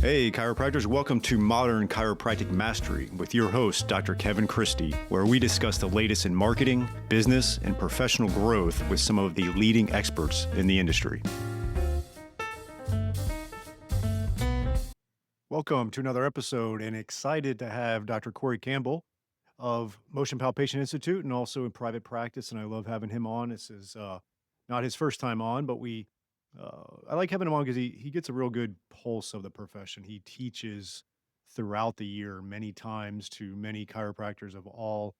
Hey, chiropractors, welcome to Modern Chiropractic Mastery with your host, Dr. Kevin Christie, where we discuss the latest in marketing, business, and professional growth with some of the leading experts in the industry. Welcome to another episode, and excited to have Dr. Corey Campbell of Motion Palpation Institute and also in private practice, and I love having him on. This is not his first time on, but I like having him on because he gets a real good pulse of the profession. He teaches throughout the year many times to many chiropractors of all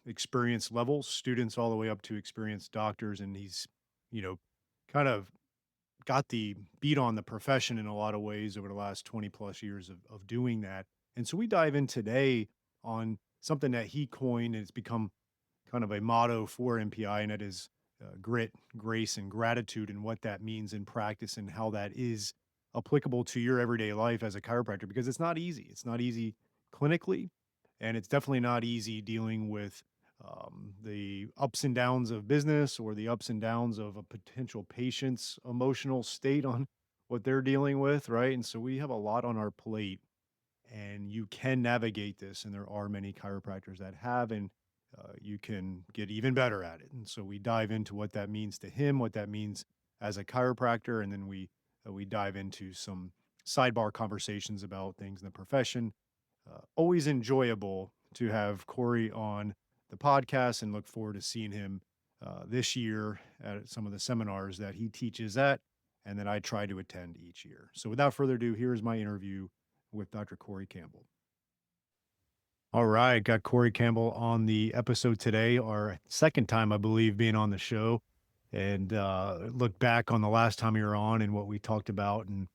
experience levels, students all the way up to experienced doctors, and he's you know kind of got the beat on the profession in a lot of ways over the last 20 plus years of doing that. And so we dive in today on something that he coined and it's become kind of a motto for MPI, and that is grit, grace, and gratitude, and what that means in practice and how that is applicable to your everyday life as a chiropractor, because it's not easy. It's not easy clinically, and it's definitely not easy dealing with the ups and downs of business or the ups and downs of a potential patient's emotional state on what they're dealing with, right? And so we have a lot on our plate, and you can navigate this, and there are many chiropractors that have, and you can get even better at it. And so we dive into what that means to him, what that means as a chiropractor, and then we dive into some sidebar conversations about things in the profession. Always enjoyable to have Corey on the podcast, and look forward to seeing him this year at some of the seminars that he teaches at, and that I try to attend each year. So without further ado, here's my interview with Dr. Corey Campbell. All right, got Corey Campbell on the episode today, our second time, I believe, being on the show, and look back on the last time you were on and what we talked about, and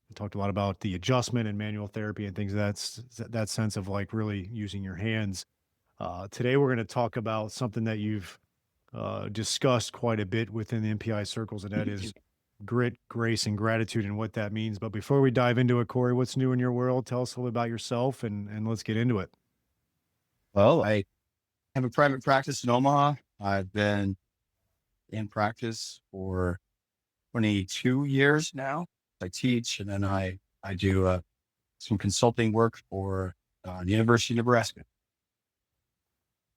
we talked a lot about the adjustment and manual therapy and things that sense of like really using your hands. Today, we're going to talk about something that you've discussed quite a bit within the MPI circles, and that is grit, grace, and gratitude, and what that means. But before we dive into it, Corey, what's new in your world? Tell us a little about yourself, and let's get into it. Well, I have a private practice in Omaha. I've been in practice for 22 years now. I teach, and then I do some consulting work for the University of Nebraska.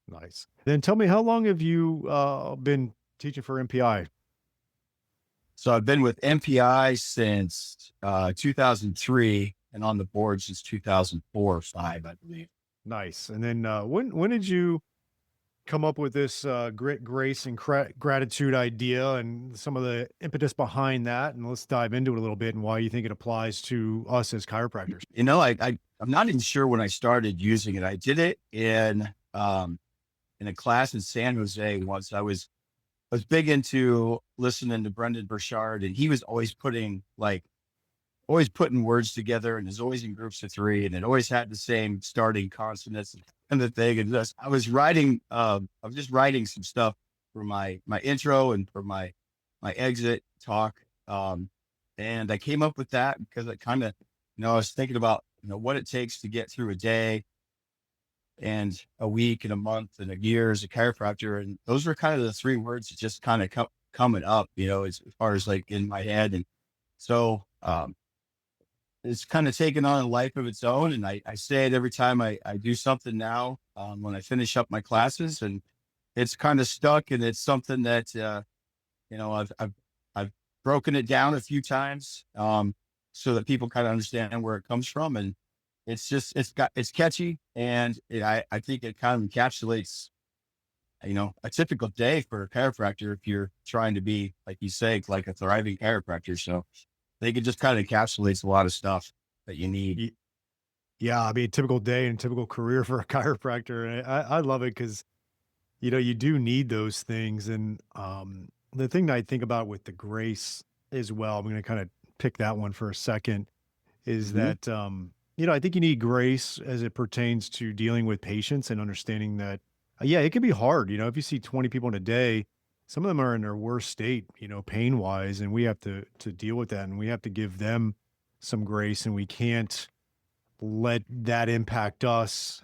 Nice. Then tell me, how long have you been teaching for MPI? So I've been with MPI since 2003 and on the board since 2004 or 5, I believe. Nice. And then when did you come up with this grit, grace, and gratitude idea, and some of the impetus behind that? And let's dive into it a little bit and why you think it applies to us as chiropractors. You know, I'm not even sure when I started using it. I did it in a class in San Jose once. I was big into listening to Brendan Burchard, and he was always putting words together, and is always in groups of 3, and it always had the same starting consonants and the thing. And I was just writing some stuff for my intro and for my exit talk. And I came up with that because I kind of, I was thinking about, what it takes to get through a day and a week and a month and a year as a chiropractor. And those were kind of the 3 words that just kind of coming up, as far as like in my head. And so, it's kind of taken on a life of its own. And I say it every time I do something now, when I finish up my classes, and it's kind of stuck. And it's something that, I've broken it down a few times, so that people kind of understand where it comes from. And it's catchy. And I think it kind of encapsulates, a typical day for a chiropractor if you're trying to be, like you say, like a thriving chiropractor. So I think it just kind of encapsulates a lot of stuff that you need. Yeah, I mean, typical day and typical career for a chiropractor. And I love it because, you do need those things. And the thing that I think about with the grace as well, I'm going to kind of pick that one for a second, is that, I think you need grace as it pertains to dealing with patients and understanding that, it can be hard. If you see 20 people in a day, some of them are in their worst state, pain wise, and we have to deal with that, and we have to give them some grace, and we can't let that impact us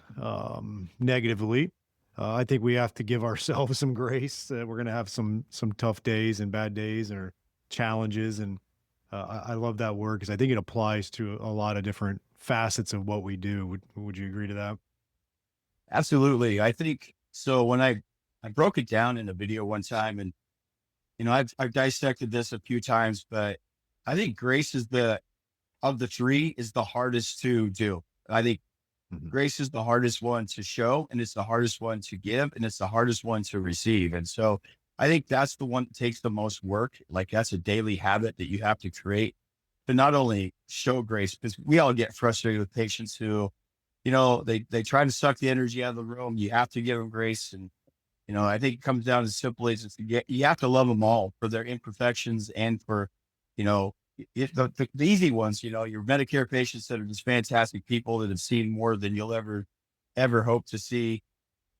negatively. I think we have to give ourselves some grace that we're going to have some tough days and bad days or challenges. And I love that word because I think it applies to a lot of different facets of what we do. Would you agree to that? Absolutely. I think so. When I broke it down in a video one time, and I've dissected this a few times, but I think grace is the of the three is the hardest to do. I think Mhm. grace is the hardest one to show, and it's the hardest one to give, and it's the hardest one to receive. And so I think that's the one that takes the most work. Like that's a daily habit that you have to create to not only show grace, because we all get frustrated with patients who, they try to suck the energy out of the room. You have to give them grace. And, I think it comes down to simply is you have to love them all for their imperfections and for, you know, the easy ones, your Medicare patients that are just fantastic people that have seen more than you'll ever hope to see,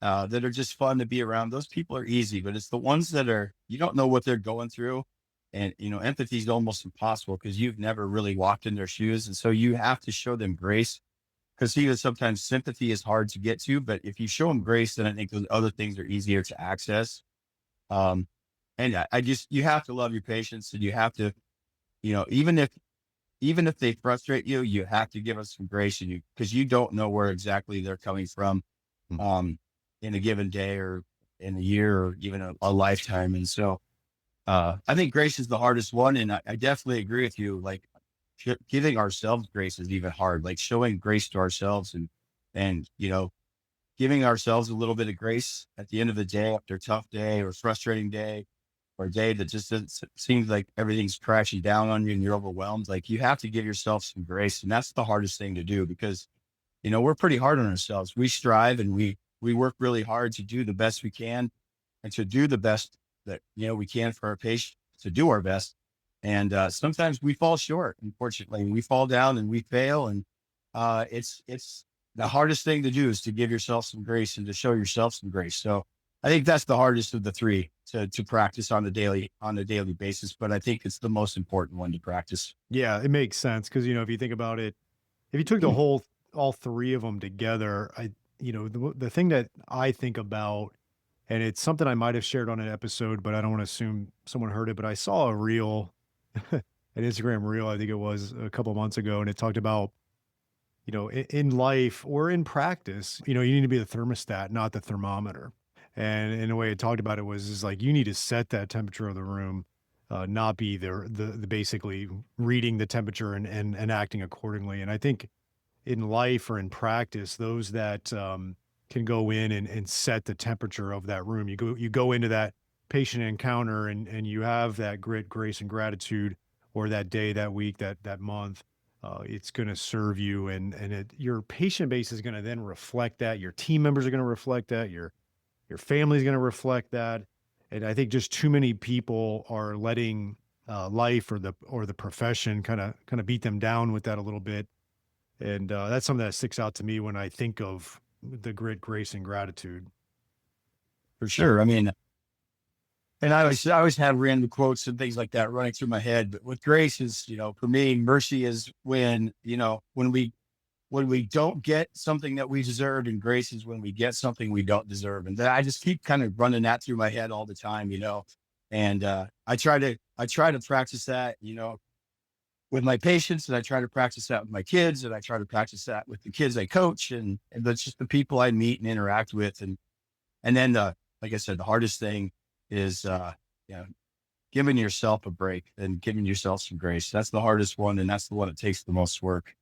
that are just fun to be around. Those people are easy, but it's the ones that you don't know what they're going through. And, empathy is almost impossible because you've never really walked in their shoes. And so you have to show them grace because even sometimes sympathy is hard to get to. But if you show them grace, then I think those other things are easier to access. Um, and I just, you have to love your patients, and you have to, even if they frustrate you, you have to give us some grace, and because you don't know where exactly they're coming from, Mm. um, in a given day or in a year or even a lifetime. And so, I think grace is the hardest one. And I definitely agree with you. Like giving ourselves grace is even hard, like showing grace to ourselves and giving ourselves a little bit of grace at the end of the day after a tough day or frustrating day or a day that just seems like everything's crashing down on you and you're overwhelmed. Like you have to give yourself some grace. And that's the hardest thing to do because, we're pretty hard on ourselves. We strive and we work really hard to do the best we can and to do the best that, we can for our patient, to do our best. And sometimes we fall short, unfortunately, and we fall down and we fail. And it's the hardest thing to do is to give yourself some grace and to show yourself some grace. So I think that's the hardest of the three to practice on a daily basis. But I think it's the most important one to practice. Yeah, it makes sense because if you think about it, if you took all three of them together, the thing that I think about, and it's something I might have shared on an episode, but I don't want to assume someone heard it. But I saw a reel, an Instagram reel, I think it was a couple months ago, and it talked about in life or in practice, you need to be the thermostat, not the thermometer. And in a way, it talked about it was is like you need to set that temperature of the room, not be the basically reading the temperature and acting accordingly. And I think in life or in practice, those that can go in and set the temperature of that room, you go into that patient encounter and you have that grit, grace, and gratitude, or that day, that week, that month. It's going to serve you, and your patient base is going to then reflect that. Your team members are going to reflect that. Your family is going to reflect that. And I think just too many people are letting life or the profession kind of beat them down with that a little bit. And that's something that sticks out to me when I think of the grit, grace, and gratitude. For sure. I mean, and I always have random quotes and things like that running through my head. But with grace is, for me, mercy is when we don't get something that we deserve, and grace is when we get something we don't deserve. And then I just keep kind of running that through my head all the time. And I try to practice that, with my patients, and I try to practice that with my kids, and I try to practice that with the kids I coach, and that's just the people I meet and interact with. And then like I said, the hardest thing is you know, giving yourself a break and giving yourself some grace. That's the hardest one, and that's the one that takes the most work.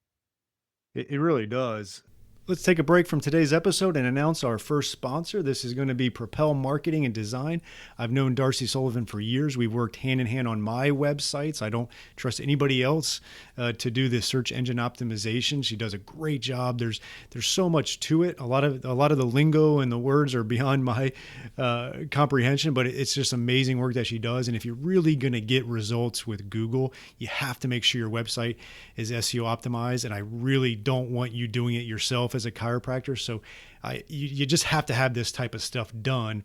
It really does. Let's take a break from today's episode and announce our first sponsor. This is going to be Propel Marketing and Design. I've known Darcy Sullivan for years. We've worked hand in hand on my websites. I don't trust anybody else to do this search engine optimization. She does a great job. There's so much to it. A lot of the lingo and the words are beyond my comprehension, but it's just amazing work that she does. And if you're really going to get results with Google, you have to make sure your website is SEO optimized. And I really don't want you doing it yourself as a chiropractor. So you just have to have this type of stuff done.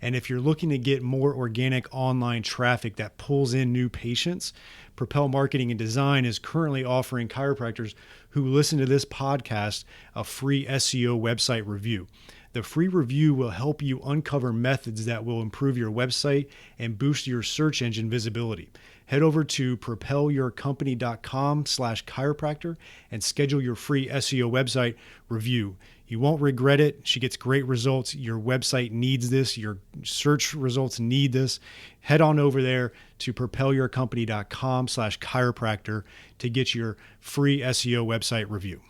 And if you're looking to get more organic online traffic that pulls in new patients, Propel Marketing and Design is currently offering chiropractors who listen to this podcast a free SEO website review. The free review will help you uncover methods that will improve your website and boost your search engine visibility. head over to propelyourcompany.com/chiropractor and schedule your free SEO website review. You won't regret it. She gets great results. Your website needs this. Your search results need this. Head on over there to propelyourcompany.com/chiropractor to get your free SEO website review.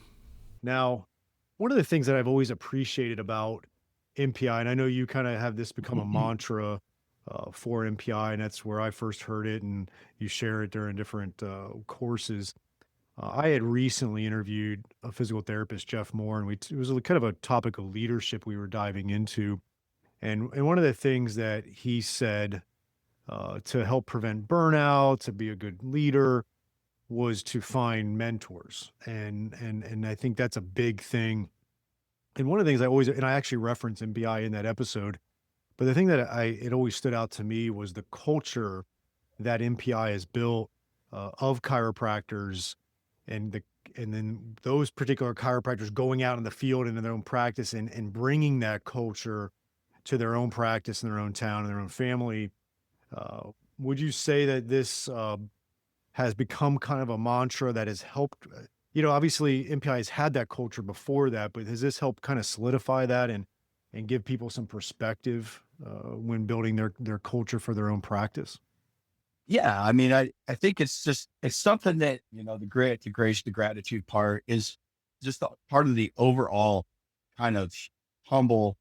Now, one of the things that I've always appreciated about MPI, and I know you kind of have this become a mantra for MPI, and that's where I first heard it, and you share it during different courses. I had recently interviewed a physical therapist, Jeff Moore, and it was kind of a topic of leadership we were diving into. And one of the things that he said to help prevent burnout, to be a good leader, was to find mentors. And I think that's a big thing. And one of the things I actually reference MBI in that episode, but the thing that it always stood out to me was the culture that MPI has built of chiropractors, and then those particular chiropractors going out in the field and in their own practice, and bringing that culture to their own practice in their own town and their own family. Uh, would you say that this has become kind of a mantra that has helped? Obviously MPI has had that culture before that, but has this helped kind of solidify that and give people some perspective when building their culture for their own practice? Yeah, I mean, I think it's something that, the grit, the grace, the gratitude part is just part of the overall kind of humble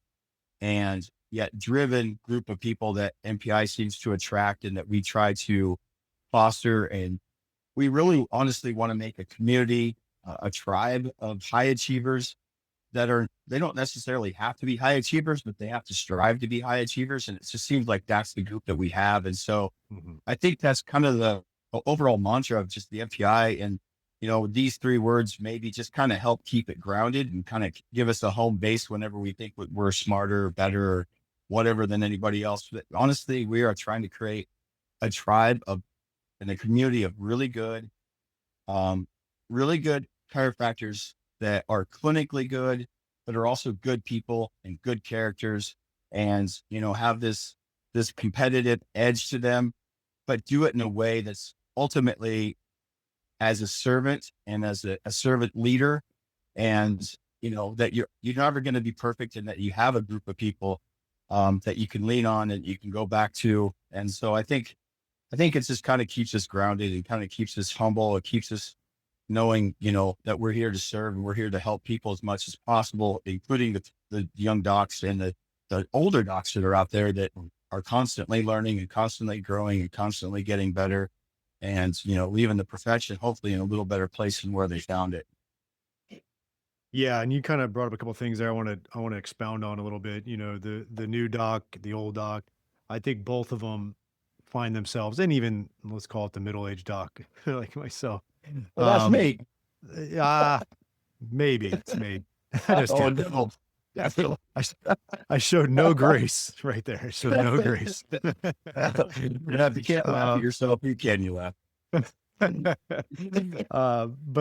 and yet driven group of people that MPI seems to attract and that we try to foster. And we really honestly want to make a community, a tribe of high achievers they don't necessarily have to be high achievers, but they have to strive to be high achievers. And it just seems like that's the group that we have. And so Mhm. I think that's kind of the overall mantra of just the MPI. And, these three words maybe just kind of help keep it grounded and kind of give us a home base whenever we think we're smarter or better or whatever than anybody else. But honestly, we are trying to create a tribe of and a community of um, really good chiropractors that are clinically good, but are also good people and good characters, and have this competitive edge to them, but do it in a way that's ultimately as a servant and as a servant leader, and that you're never going to be perfect, and that you have a group of people that you can lean on and you can go back to. And so I think it just kind of keeps us grounded and kind of keeps us humble. It keeps us knowing, that we're here to serve and we're here to help people as much as possible, including the young docs and the older docs that are out there that are constantly learning and constantly growing and constantly getting better, and, leaving the profession hopefully in a little better place than where they found it. Yeah, and you kind of brought up a couple of things there I want to expound on a little bit. The new doc, the old doc. I think both of them find themselves, and even let's call it the middle-aged doc, like myself. Well, that's Um, me. ah, maybe it's me. Just Oh, kidding. no. Definitely. I, s- I showed no grace right there. I showed no grace. Yeah, if you can't laugh at uh, yourself, you can, you laugh. but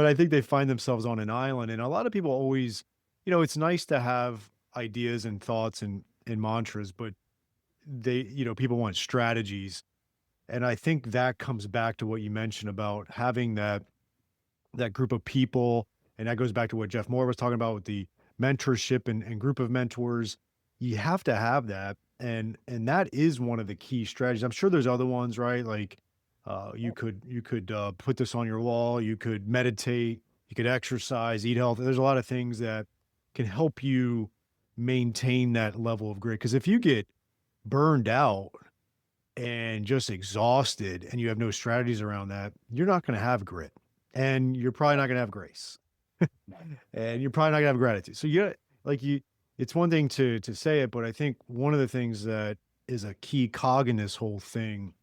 I think they find themselves on an island, and a lot of people always, it's nice to have ideas and thoughts and mantras, but people want strategies. And I think that comes back to what you mentioned about having that group of people. And that goes back to what Jeff Moore was talking about with the mentorship and group of mentors. You have to have that. And that is one of the key strategies. I'm sure there's other ones, right? Like you could put this on your wall, you could meditate, you could exercise, eat healthy. There's a lot of things that can help you maintain that level of grit. Because if you get burned out and just exhausted and you have no strategies around that, you're not going to have grit, and you're probably not going to have grace, and you're probably not going to have gratitude. So like you, it's one thing to say it, but I think one of the things that is a key cog in this whole thing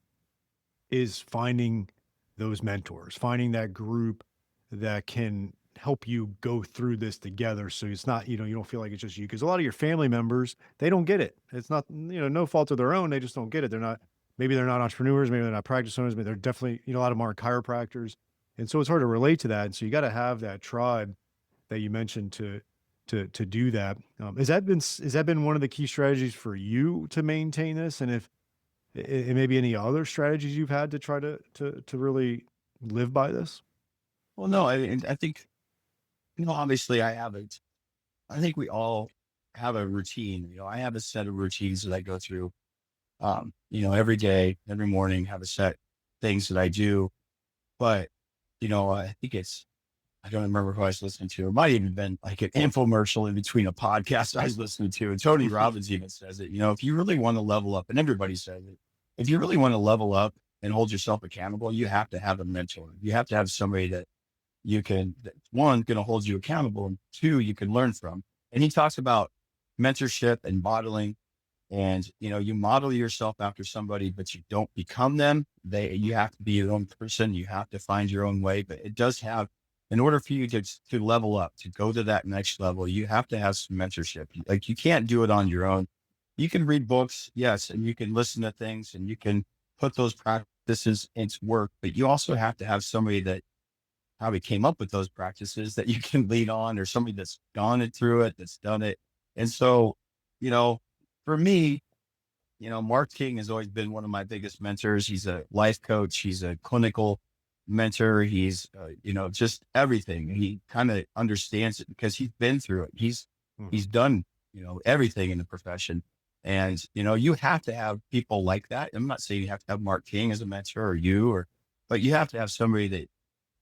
is finding those mentors, finding that group that can help you go through this together. So it's not, you don't feel like it's just you. Cause a lot of your family members, they don't get it. It's not, no fault of their own. They just don't get it. Maybe they're not entrepreneurs. Maybe they're not practice owners, but they're definitely, a lot of them are chiropractors. And so it's hard to relate to that. And so you got to have that tribe that you mentioned to do that. Has that been one of the key strategies for you to maintain this? And And maybe any other strategies you've had to try to really live by this? Well, no, I think, obviously I haven't. I think we all have a routine. I have a set of routines that I go through, every day, every morning, have a set things that I do. But, I think I don't remember who I was listening to. It might even been like an infomercial in between a podcast I was listening to. And Tony Robbins even says it, if you really want to level up, and everybody says it, if you really want to level up and hold yourself accountable, you have to have a mentor. You have to have somebody that one, going to hold you accountable, and two, you can learn from. And he talks about mentorship and modeling. And, you model yourself after somebody, but you don't become them. You have to be your own person. You have to find your own way, but it does have, in order for you to level up, to go to that next level, you have to have some mentorship. Like, you can't do it on your own. You can read books, yes, and you can listen to things, and you can put those practices into work, but you also have to have somebody that probably came up with those practices that you can lean on, or somebody that's gone it through it, that's done it. And so, you know, for me, Mark King has always been one of my biggest mentors. He's a life coach. He's a clinical mentor. He's, just everything. He kind of understands it because he's been through it. Mhm. He's done, everything in the profession. And, you have to have people like that. I'm not saying you have to have Mark King as a mentor, but you have to have somebody that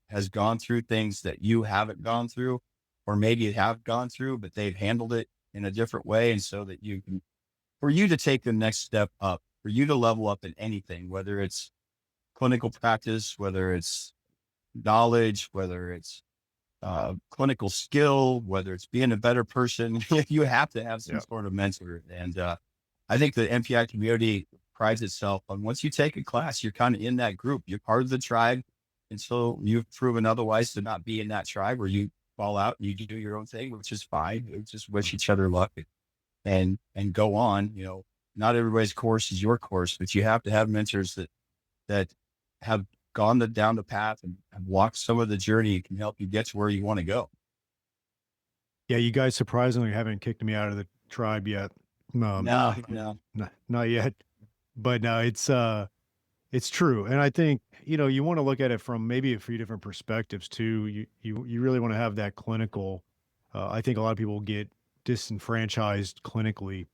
has gone through things that you haven't gone through, or maybe you have gone through, but they've handled it in a different way. And so that for you to take the next step up, for you to level up in anything, whether it's clinical practice, whether it's knowledge, whether it's clinical skill, whether it's being a better person, you have to have some Yeah. sort of mentor. And I think the MPI community prides itself on, once you take a class, you're kind of in that group, you're part of the tribe. And so you've proven otherwise to not be in that tribe, or you fall out and you do your own thing, which is fine. We just wish each other luck and go on. Not everybody's course is your course, but you have to have mentors that have gone down the path and have walked some of the journey and can help you get to where you want to go. Yeah, you guys surprisingly haven't kicked me out of the tribe yet. No, no. Not yet. But no, it's true. And I think, you want to look at it from maybe a few different perspectives too. You really want to have that clinical. I think a lot of people get disenfranchised clinically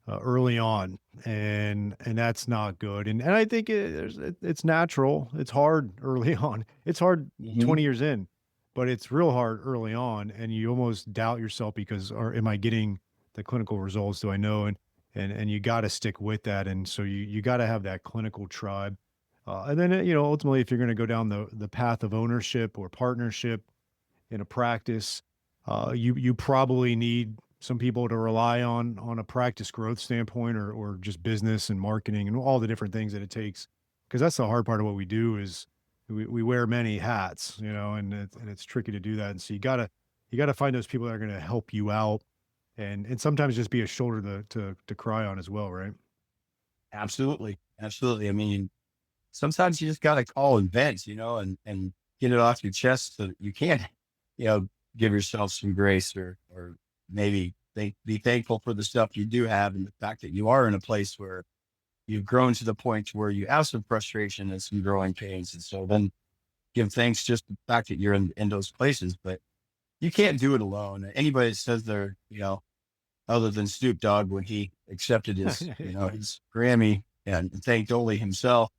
early on, and that's not good. And I think it's natural. It's hard early on. It's hard Hmm. 20 years in, but it's real hard early on, and you almost doubt yourself because, or am I getting the clinical results? Do I know? And you got to stick with that. And so you got to have that clinical tribe. And then ultimately, if you're going to go down the path of ownership or partnership in a practice, you probably need some people to rely on a practice growth standpoint, or just business and marketing and all the different things that it takes. Because that's the hard part of what we do is we wear many hats, and it's tricky to do that. And so you gotta find those people that are going to help you out, and sometimes just be a shoulder to cry on as well, right? Absolutely. Absolutely. I mean, sometimes you just got to call and vent, and get it off your chest so that you can, give yourself some grace, or maybe be thankful for the stuff you do have, and the fact that you are in a place where you've grown to the point where you have some frustration and some growing pains. And so then give thanks just the fact that you're in those places, but you can't do it alone. Anybody that says they're, other than Snoop Dogg when he accepted his Grammy and thanked only himself,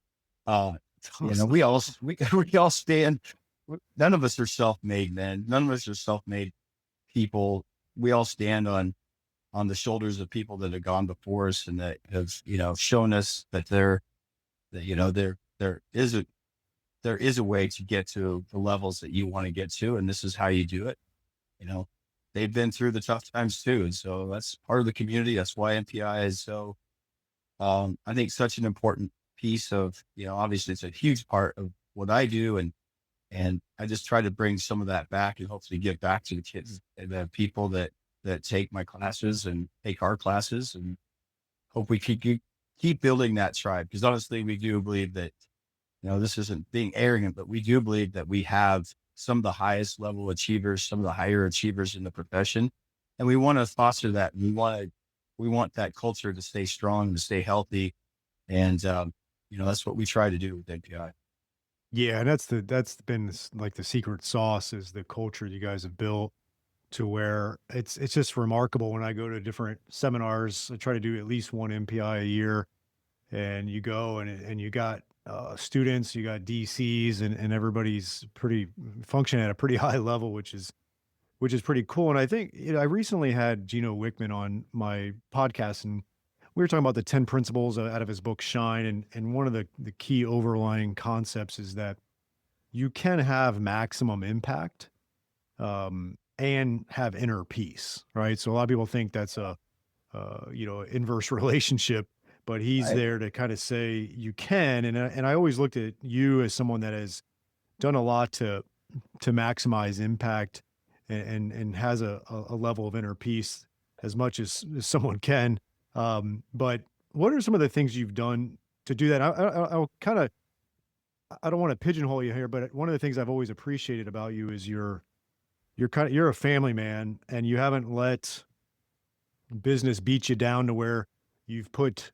uh, Awesome. we all stand. None of us are self-made, man. None of us are self-made people. We all stand on the shoulders of people that have gone before us, and that have, shown us that, there is a way to get to the levels that you want to get to. And this is how you do it. You know, they've been through the tough times too. And so that's part of the community. That's why MPI is so, I think, such an important piece of, obviously it's a huge part of what I do. And I just try to bring some of that back and hopefully give back to the kids and the people that take my classes and take our classes, and hope we keep building that tribe. Because honestly, we do believe that, this isn't being arrogant, but we do believe that we have some of the highest level achievers, some of the higher achievers in the profession. And we want to foster that. And we want that culture to stay strong, to stay healthy. And, that's what we try to do with API. Yeah, and that's been like the secret sauce is the culture you guys have built to where it's just remarkable when I go to different seminars. I try to do at least one MPI a year, and you go and you got students, you got DCs, and everybody's pretty functioning at a pretty high level, which is pretty cool. And I think I recently had Gino Wickman on my podcast, and we were talking about the 10 principles out of his book Shine, and one of the key overlying concepts is that you can have maximum impact and have inner peace, right? So a lot of people think that's a inverse relationship, but he's Right. there to kind of say you can. And I always looked at you as someone that has done a lot to maximize impact and has a level of inner peace as much as someone can. But what are some of the things you've done to do that? I'll kind of, I don't want to pigeonhole you here, but one of the things I've always appreciated about you is you're a family man, and you haven't let business beat you down to where you've put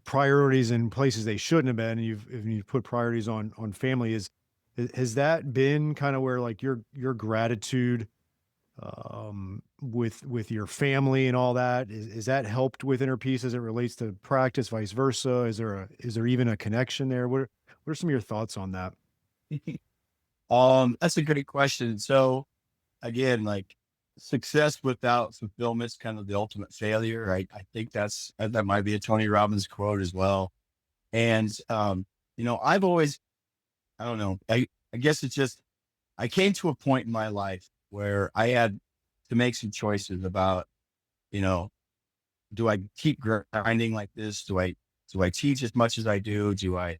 priorities in places they shouldn't have been. And you've put priorities on family. Has that been kind of where like your gratitude with your family and all that is that helped with inner peace as it relates to practice, vice versa? Is there even a connection there? What are some of your thoughts on that? That's a great question. So again, like success without fulfillment is kind of the ultimate failure, right? I think that might be a Tony Robbins quote as well. And, I've always, I don't know, I guess it's just, I came to a point in my life where I had to make some choices about, you know, do I keep grinding like this? Do I teach as much as I do? Do I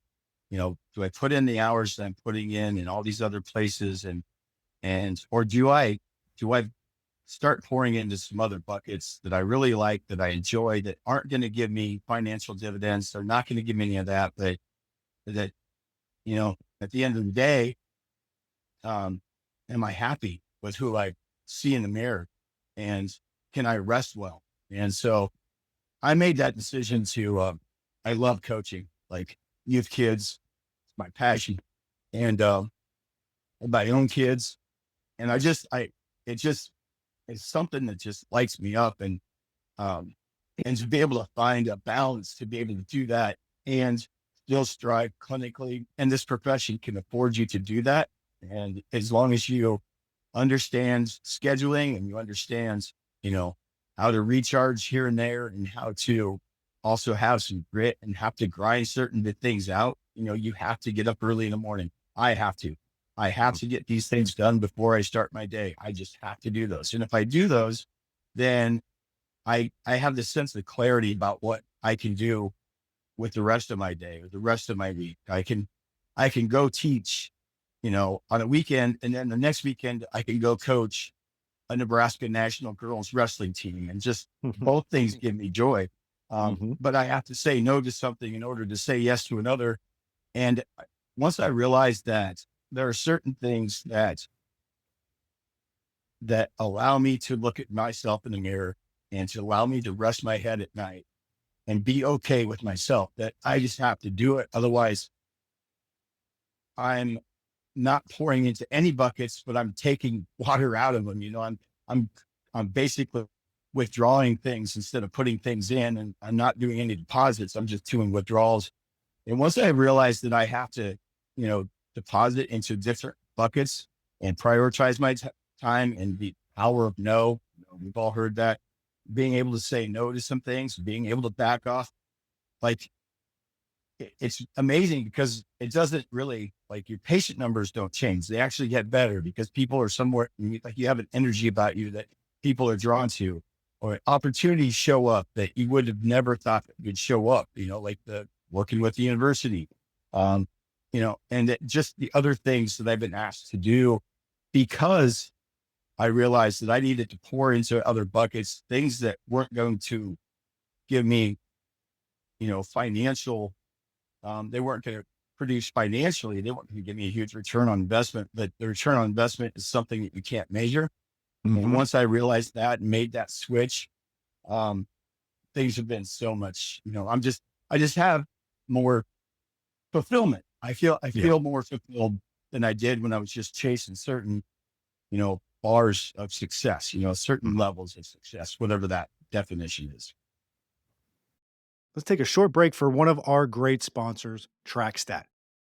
put in the hours that I'm putting in all these other places or do I start pouring into some other buckets that I really like, that I enjoy, that aren't going to give me financial dividends? They're not going to give me any of that, but that, at the end of the day, um, am I happy with who I see in the mirror, and can I rest well? And so I made that decision I love coaching, like youth kids, it's my passion, and my own kids. And it just, it's something that just lights me up. Um, and to be able to find a balance to be able to do that and still strive clinically. And this profession can afford you to do that. And as long as you understand scheduling and you understand, you know, how to recharge here and there and how to also have some grit and have to grind certain things out, you have to get up early in the morning. I have to. I have Mm. to get these things done before I start my day. I just have to do those. And if I do those, then I have this sense of clarity about what I can do with the rest of my day or the rest of my week. I can go teach, on a weekend, and then the next weekend I can go coach a Nebraska national girls wrestling team, and just both things give me joy. Mhm. But I have to say no to something in order to say yes to another. And once I realized that there are certain things that allow me to look at myself in the mirror and to allow me to rest my head at night and be okay with myself, that I just have to do it. Otherwise, I'm not pouring into any buckets, but I'm taking water out of them. I'm, I'm basically withdrawing things instead of putting things in, and I'm not doing any deposits. I'm just doing withdrawals. And once I realized that I have to, deposit into different buckets and prioritize my time, and the power of no, we've all heard that, being able to say no to some things, being able to back off, like it's amazing because it doesn't really, like, your patient numbers don't change. They actually get better because people are somewhere, like, you have an energy about you that people are drawn to, or opportunities show up that you would have never thought would show up, like the working with the university, um, and just the other things that I've been asked to do, because I realized that I needed to pour into other buckets, things that weren't going to give me, financial, they weren't going to produce financially. They weren't going to give me a huge return on investment, but the return on investment is something that you can't measure. And Mhm. once I realized that and made that switch, um, things have been so much, I'm just, I just have more fulfillment. I Yeah. feel more fulfilled than I did when I was just chasing certain, bars of success, certain Mhm. levels of success, whatever that definition is. Let's take a short break for one of our great sponsors, TrackStat.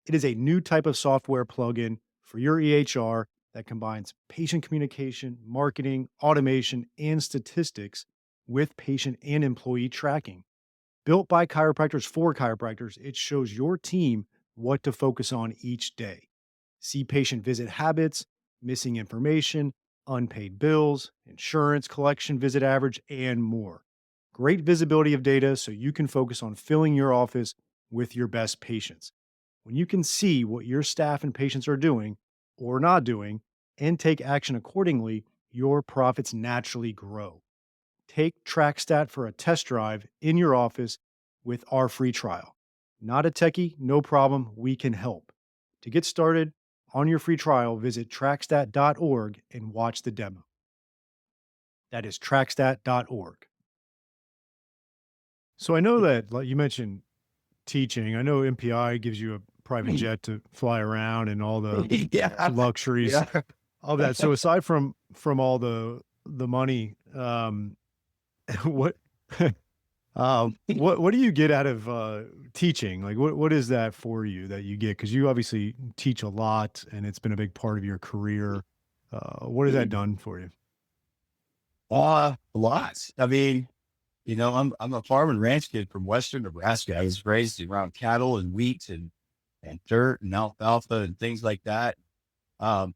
It is a new type of software plugin for your EHR that combines patient communication, marketing, automation, and statistics with patient and employee tracking. Built by chiropractors for chiropractors, it shows your team what to focus on each day. See patient visit habits, missing information, unpaid bills, insurance collection visit average, and more. Great visibility of data so you can focus on filling your office with your best patients. When you can see what your staff and patients are doing or not doing and take action accordingly, your profits naturally grow. Take TrackStat for a test drive in your office with our free trial. Not a techie, no problem, we can help. To get started on your free trial, visit trackstat.org and watch the demo. That is trackstat.org. So I know that, like you mentioned, teaching. I know MPI gives you a private jet to fly around and all the Yeah. luxuries Yeah. of that. So aside from all the money, what what do you get out of, teaching? Like, what is that for you that you get? Because you obviously teach a lot, and it's been a big part of your career. What has that done for you? Lots. I mean, I'm a farm and ranch kid from Western Nebraska. I was raised around cattle and wheat and dirt and alfalfa and things like that. Um,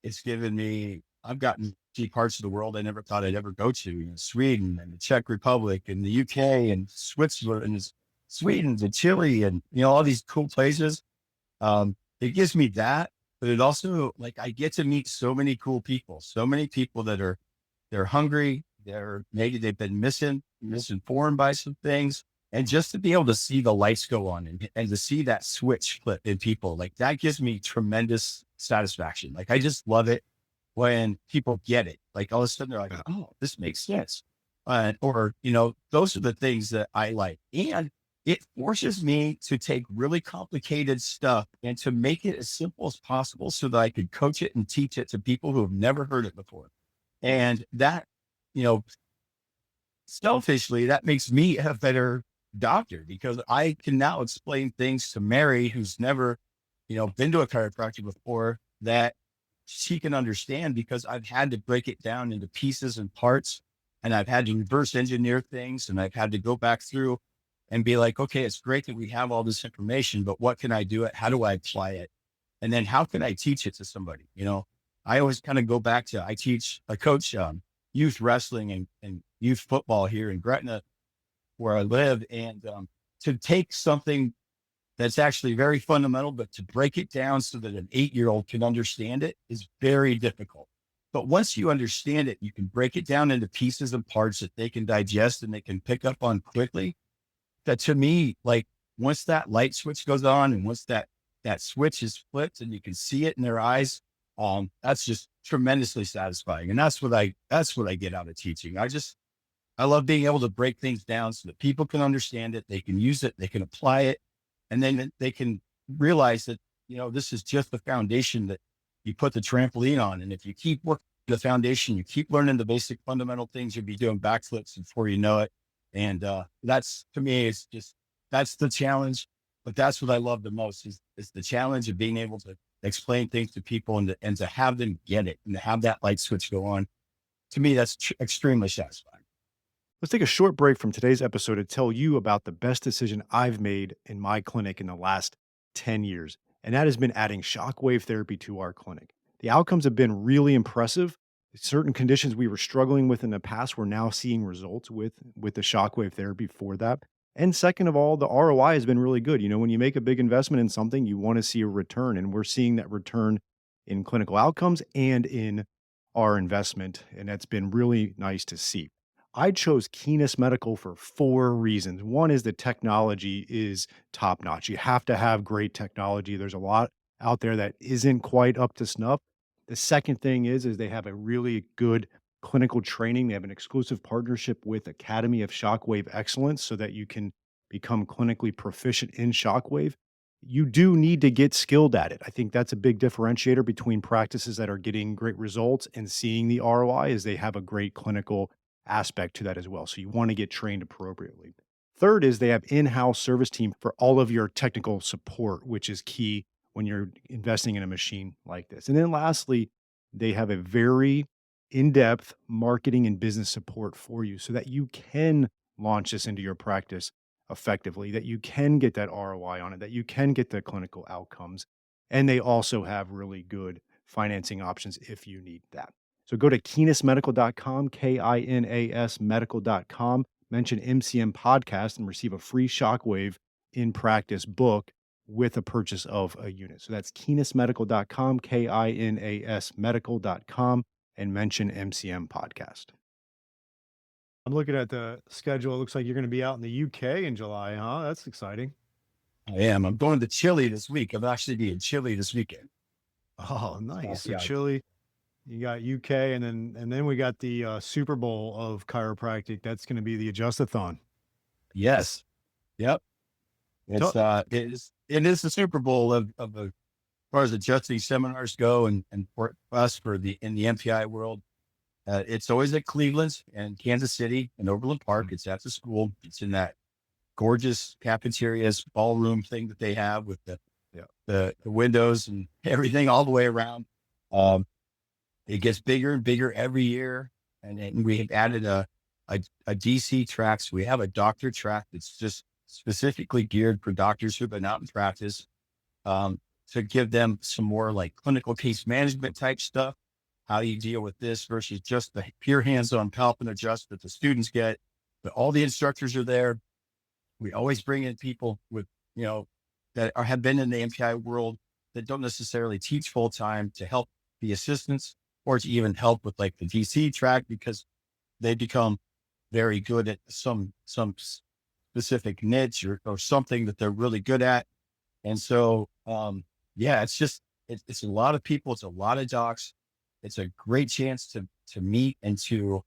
it's given me, I've gotten to see parts of the world I never thought I'd ever go to, Sweden and the Czech Republic and the UK and Switzerland and Sweden and Chile and, all these cool places. It gives me that, but it also, like, I get to meet so many cool people, so many people that they're hungry. Maybe they've been misinformed by some things. And just to be able to see the lights go on and to see that switch flip in people, like that gives me tremendous satisfaction. Like I just love it when people get it. Like all of a sudden they're like, Yeah. oh, this makes sense. Or, those are the things that I like. And it forces me to take really complicated stuff and to make it as simple as possible so that I could coach it and teach it to people who have never heard it before. And that, you know, selfishly, that makes me a better doctor because I can now explain things to Mary, who's never, been to a chiropractor before, that she can understand because I've had to break it down into pieces and parts, and I've had to reverse engineer things, and I've had to go back through and be like, okay, it's great that we have all this information, but what can I do it? How do I apply it? And then how can I teach it to somebody? I always kind of go back to, I coach youth wrestling and youth football here in Gretna, where I live. And to take something that's actually very fundamental, but to break it down so that an 8-year-old can understand it is very difficult. But once you understand it, you can break it down into pieces and parts that they can digest and they can pick up on quickly. That to me, like once that light switch goes on and once that switch is flipped and you can see it in their eyes, that's just tremendously satisfying. And that's what I get out of teaching. I love being able to break things down so that people can understand it, they can use it, they can apply it, and then they can realize that, this is just the foundation that you put the trampoline on. And if you keep working the foundation, you keep learning the basic fundamental things, you'll be doing backflips before you know it. And that's to me, it's just that's the challenge. But that's what I love the most is the challenge of being able to explain things to people and to have them get it and to have that light switch go on. To me, that's extremely satisfying. Let's take a short break from today's episode to tell you about the best decision I've made in my clinic in the last 10 years, and that has been adding shockwave therapy to our clinic. The outcomes have been really impressive. Certain conditions we were struggling with in the past, we're now seeing results with the shockwave therapy for that. And second of all, the ROI has been really good. When you make a big investment in something, you want to see a return, and we're seeing that return in clinical outcomes and in our investment, and that's been really nice to see. I chose Keenest Medical for 4 reasons. One is the technology is top notch. You have to have great technology. There's a lot out there that isn't quite up to snuff. The second thing is they have a really good clinical training. They have an exclusive partnership with Academy of Shockwave Excellence so that you can become clinically proficient in shockwave, you do need to get skilled at it. I think that's a big differentiator between practices that are getting great results and seeing the ROI is they have a great clinical aspect to that as well. So you want to get trained appropriately. Third is they have in-house service team for all of your technical support, which is key when you're investing in a machine like this. And then lastly, they have a very in-depth marketing and business support for you so that you can launch this into your practice effectively, that you can get that ROI on it, that you can get the clinical outcomes. And they also have really good financing options if you need that. So go to kinasmedical.com, KINAS medical.com, mention MCM podcast and receive a free shockwave in practice book with a purchase of a unit. So that's kinasmedical.com, KINAS medical.com, and mention MCM podcast. I'm looking at the schedule. It looks like you're going to be out in the UK in July, huh? That's exciting. I am. I'm going to Chile this week. I'm actually be in Chile this weekend. Oh, So, nice. So yeah. Chile, you got UK, and then we got the Super Bowl of chiropractic. That's going to be the Adjustathon. Yes. Yep. So, It is the Super Bowl as far as adjusting seminars go, and for us for the in the MPI world. It's always at Cleveland and Kansas City and Overland Park. It's at the school. It's in that gorgeous cafeteria ballroom thing that they have with yeah. the windows and everything all the way around. Um, it gets bigger and bigger every year. And then we have added a DC track. So we have a doctor track that's just specifically geared for doctors who've been out in practice, to give them some more like clinical case management type stuff. How you deal with this versus just the pure hands-on palp and adjust that the students get. But all the instructors are there. We always bring in people with, have been in the MPI world that don't necessarily teach full time to help the assistants or to even help with like the DC track because they become very good at some specific niche or something that they're really good at. And so, yeah, it's a lot of people. It's a lot of docs. It's a great chance to meet and to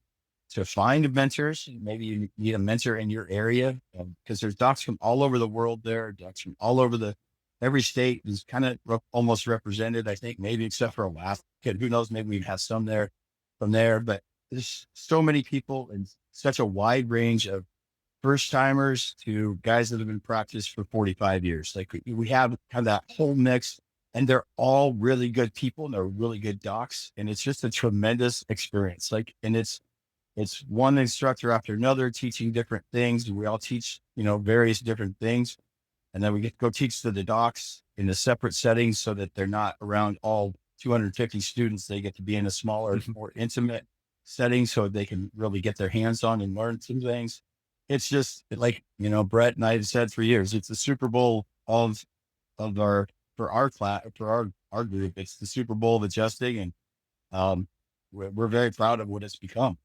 find mentors. Maybe you need a mentor in your area because there's docs from all over the world there, docs from all over every state is kind of almost represented, I think, maybe except for Alaska. Who knows? Maybe we've had some there from there, but there's so many people and such a wide range of first timers to guys that have been practiced for 45 years. Like we have that whole mix and they're all really good people and they're really good docs. And it's just a tremendous experience. And it's one instructor after another teaching different things. We all teach, various different things. And then we get to go teach to the docs in a separate setting so that they're not around all 250 students. They get to be in a smaller, more intimate setting so they can really get their hands on and learn some things. It's just like, Brett and I have said for years, it's the Super Bowl of for our class, for our group. It's the Super Bowl of adjusting. And we're very proud of what it's become.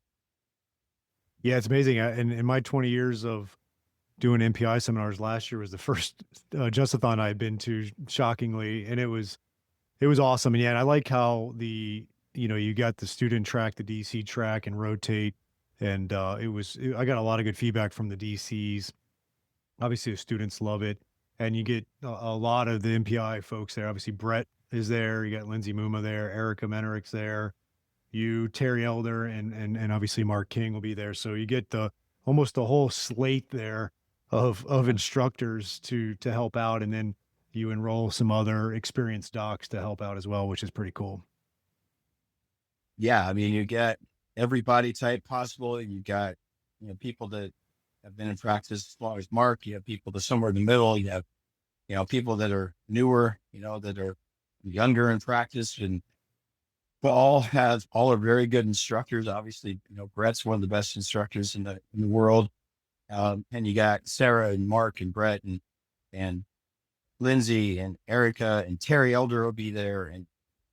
Yeah, it's amazing. In my 20 years of doing MPI seminars, last year was the first Adjustathon I had been to, shockingly, and it was awesome. And yeah, and I like how you got the student track, the DC track, and rotate, and I got a lot of good feedback from the DCs. Obviously, the students love it, and you get a lot of the MPI folks there. Obviously, Brett is there. You got Lindsay Muma there, Erica Menerick's there. Terry Elder, and obviously Mark King will be there. So you get almost the whole slate there of instructors to help out, and then you enroll some other experienced docs to help out as well, which is pretty cool. Yeah, I mean, you get every body type possible. You got people that have been in practice as long as Mark. You have people that are somewhere in the middle. You have people that are newer. That are younger in practice, and but all are very good instructors. Obviously, Brett's one of the best instructors in the world. And you got Sarah and Mark and Brett and Lindsay and Erica and Terry Elder will be there. And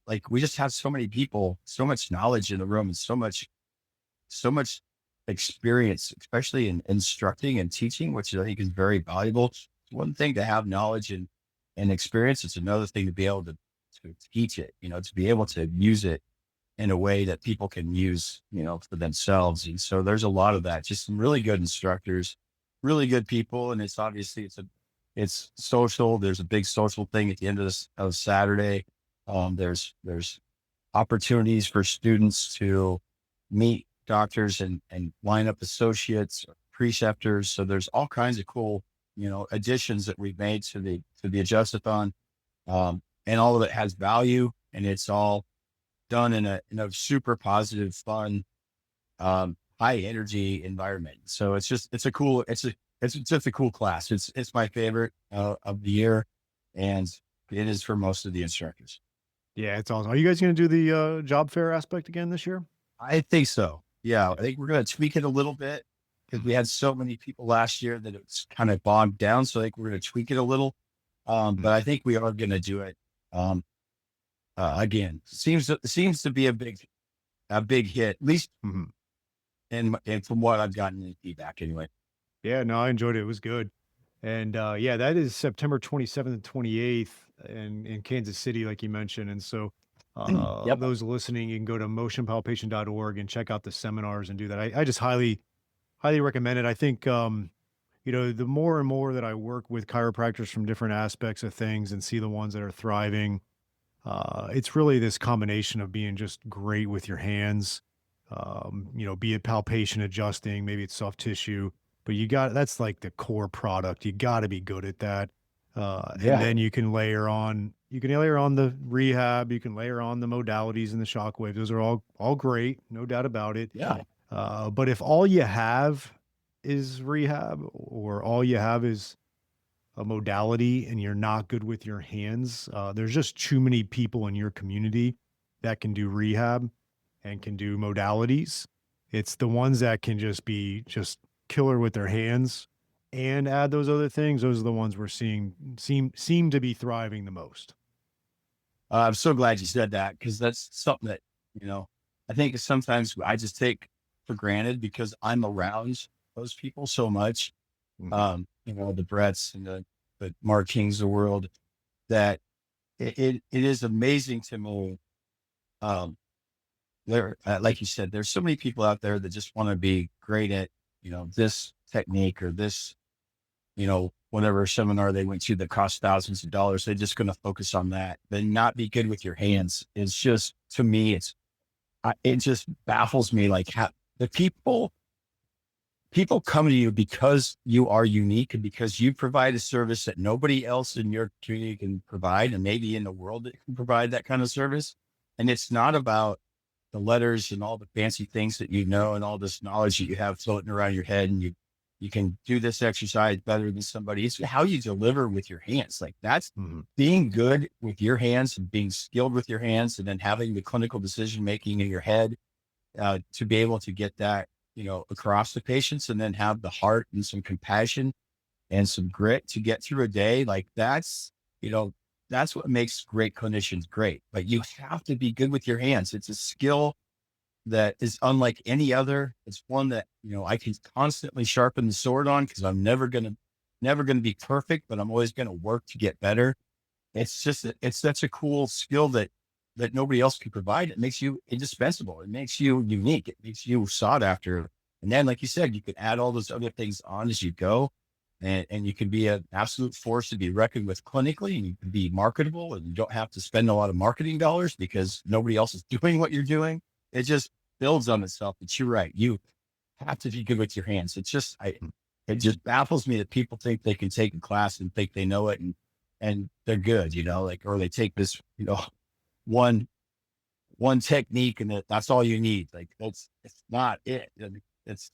like, we just have so many people, so much knowledge in the room and so much experience, especially in instructing and teaching, which I think is very valuable. It's one thing to have knowledge and experience. It's another thing to be able to teach it, to be able to use it in a way that people can use, for themselves. And so there's a lot of that, just some really good instructors. really good people, and it's social. There's a big social thing at the end of Saturday. There's opportunities for students to meet doctors and line up associates, preceptors. So there's all kinds of cool, additions that we've made to the adjustathon. And all of it has value, and it's all done in a super positive, fun, high energy environment. So it's just a cool class. It's my favorite of the year, and it is for most of the instructors. Yeah, it's awesome. Are you guys gonna do the, job fair aspect again this year? I think so. Yeah, I think we're going to tweak it a little bit because we Mhm, had so many people last year that it's kind of bogged down. So I think we're going to tweak it a little. mhm, But I think we are going to do it um, again. Seems to be a big hit, at least mhm. and from what I've gotten in feedback anyway. Yeah, no, I enjoyed it. It was good. And, yeah, that is September 27th and 28th in Kansas City, like you mentioned. And so, Yep. those listening, you can go to motionpalpation.org and check out the seminars and do that. I just highly recommend it. I think, the more and more that I work with chiropractors from different aspects of things and see the ones that are thriving, it's really this combination of being just great with your hands, be it palpation, adjusting, maybe it's soft tissue, but that's like the core product. You got to be good at that. And Yeah. then you can layer on the rehab, you can layer on the modalities and the shockwave. Those are all great, no doubt about it. Yeah. But if all you have is rehab or all you have is a modality and you're not good with your hands, there's just too many people in your community that can do rehab and can do modalities. It's the ones that can just be just killer with their hands and add those other things. Those are the ones we're seeing seem to be thriving the most. I'm so glad you said that because that's something that, you know, I think sometimes I just take for granted because I'm around those people so much. Mhm. The Bretts and the Mark Kings of the world that it is amazing to me. Um, like you said, there's so many people out there that just want to be great at, this technique or this, whatever seminar they went to that cost thousands of dollars. They're just going to focus on that, but not be good with your hands. It's just, to me, it just baffles me. Like how the people come to you because you are unique and because you provide a service that nobody else in your community can provide, and maybe in the world that can provide that kind of service. And it's not about the letters and all the fancy things that and all this knowledge that you have floating around your head, and you can do this exercise better than somebody. It's how you deliver with your hands. Like that's Mhm. being good with your hands and being skilled with your hands, and then having the clinical decision making in your head to be able to get that, across the patients, and then have the heart and some compassion and some grit to get through a day. Like you know, that's what makes great clinicians great. But you have to be good with your hands. It's a skill that is unlike any other. It's one that, I can constantly sharpen the sword on because I'm never gonna be perfect, but I'm always gonna work to get better. It's such a cool skill that nobody else can provide. It makes you indispensable. It makes you unique. It makes you sought after. And then, like you said, you can add all those other things on as you go. And you can be an absolute force to be reckoned with clinically, and you can be marketable, and you don't have to spend a lot of marketing dollars because nobody else is doing what you're doing. It just builds on itself. But you're right. You have to be good with your hands. It just baffles me that people think they can take a class and think they know it, and they're good, like, or they take this, one one technique, and that's all you need. Like it's not it. It's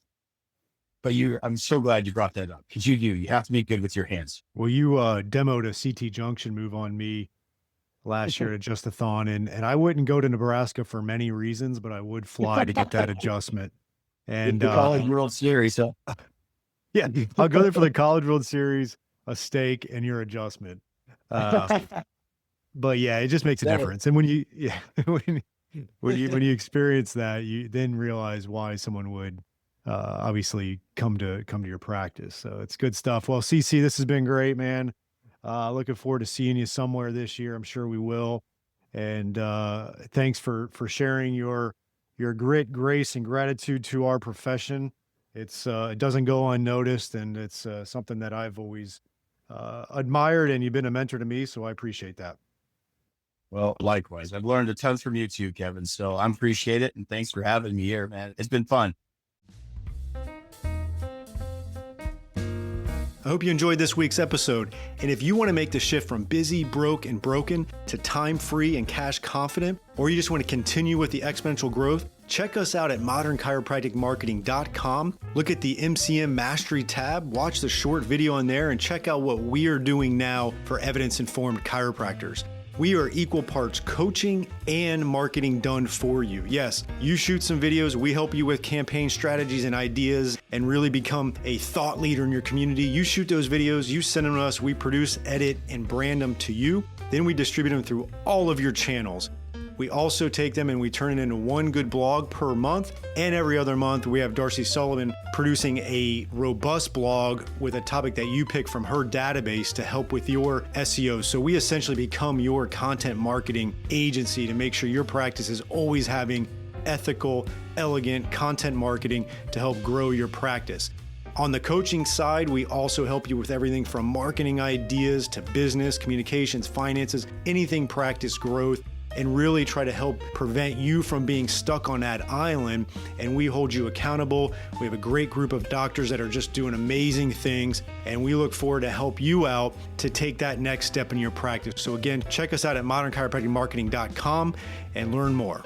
but I'm so glad you brought that up because you have to be good with your hands. Well, you demoed a CT junction move on me last year at Justathon, and I wouldn't go to Nebraska for many reasons, but I would fly to get that adjustment. And The College World Series, huh? yeah, I'll go there for the College World Series, a steak, and your adjustment. Uh, but yeah, it just makes a That- difference. And when you experience that, you then realize why someone would obviously come to your practice. So it's good stuff. Well, CC, this has been great, man. Looking forward to seeing you somewhere this year. I'm sure we will. And thanks for sharing your grit, grace, and gratitude to our profession It doesn't go unnoticed, and it's something that I've always admired, and you've been a mentor to me, so I appreciate that. Well, likewise. I've learned a ton from you too, Kevin. So I appreciate it. And thanks for having me here, man. It's been fun. I hope you enjoyed this week's episode. And if you want to make the shift from busy, broke, and broken to time-free and cash confident, or you just want to continue with the exponential growth, check us out at modernchiropracticmarketing.com. Look at the MCM Mastery tab, watch the short video on there, and check out what we are doing now for evidence-informed chiropractors. We are equal parts coaching and marketing done for you. Yes, you shoot some videos, we help you with campaign strategies and ideas and really become a thought leader in your community. You shoot those videos, you send them to us, we produce, edit, and brand them to you. Then we distribute them through all of your channels. We also take them and we turn it into one good blog per month. And every other month, we have Darcy Sullivan producing a robust blog with a topic that you pick from her database to help with your SEO. So we essentially become your content marketing agency to make sure your practice is always having ethical, elegant content marketing to help grow your practice. On the coaching side, we also help you with everything from marketing ideas to business, communications, finances, anything practice growth, and really try to help prevent you from being stuck on that island. And we hold you accountable. We have a great group of doctors that are just doing amazing things, and we look forward to help you out to take that next step in your practice. So again, check us out at modernchiropracticmarketing.com and learn more.